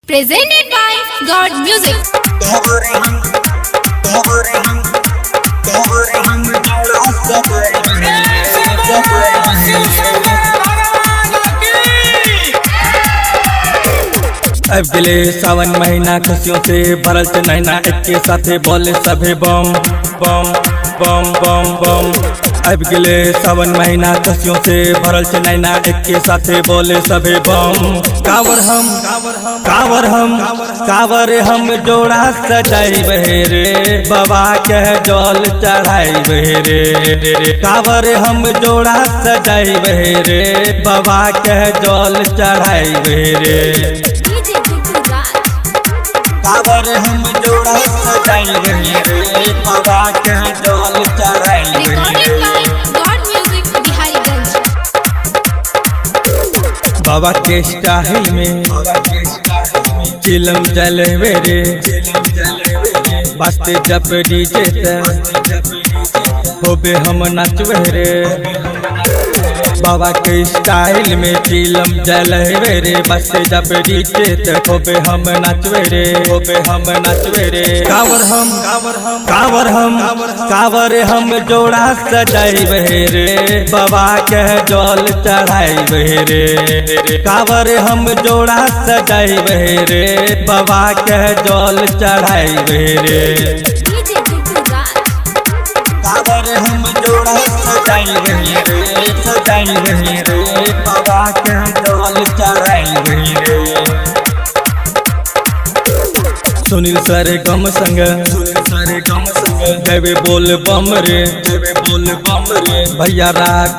Presented by God Music. अब गेले सावन महीना खुशियों से भरल से नैना एक के साथे बोले सभे बम बम बम बम बम। अब गेले सावन महीना खुशियों से भरल से नैना एक के साथे बोले सभे बम। कावर हम जोड़ा सजाई बहेरे बाबा के जल चढ़ाई बहेरे। कावर हम जोड़ा सजाई बहेरे बाबा के जल चढ़ाई बहेरे। कावर हम जोड़ा सजाई बहेरे बाबा के जल चढ़ाई Recorded बहेरे। by God Music, Bihariganj. बाबा के स्टाइल में चिलम जलवे रे बसते जब डीजे होबे हम नचवे रे। बाबा के स्टाइल में चिलम जलवे रे बसते जब डीजे होबे हम नचवे रे कावर हम जोड़ा सजाई बहेरे बाबा के जल चढ़ाई बहेरे। कावर हम जोड़ा सजाई बहेरे बाबा के जल चढ़ाई बहेरे। कावर हम जोड़ा सजाई बहेरे बाबा के जल चढ़ाई बहेरे। सुनील सर गम संग देवे बोल बम रे भैया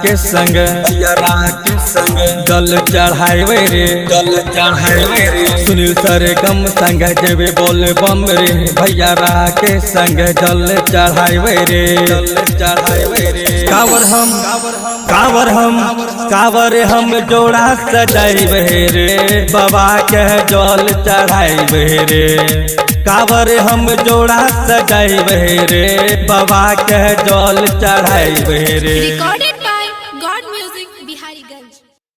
के संग जल चढ़ाई रे सुनील सर गम संग देवे बोल बम रे भैया के संग जल चढ़ाई रे। कावर हम जोड़ा सजाई बहेरे बाबा के जल चढ़ाई बहेरे। कावर हम जोड़ा सजाई बहेरे बाबा के जल चढ़ाई बहेरे। Recorded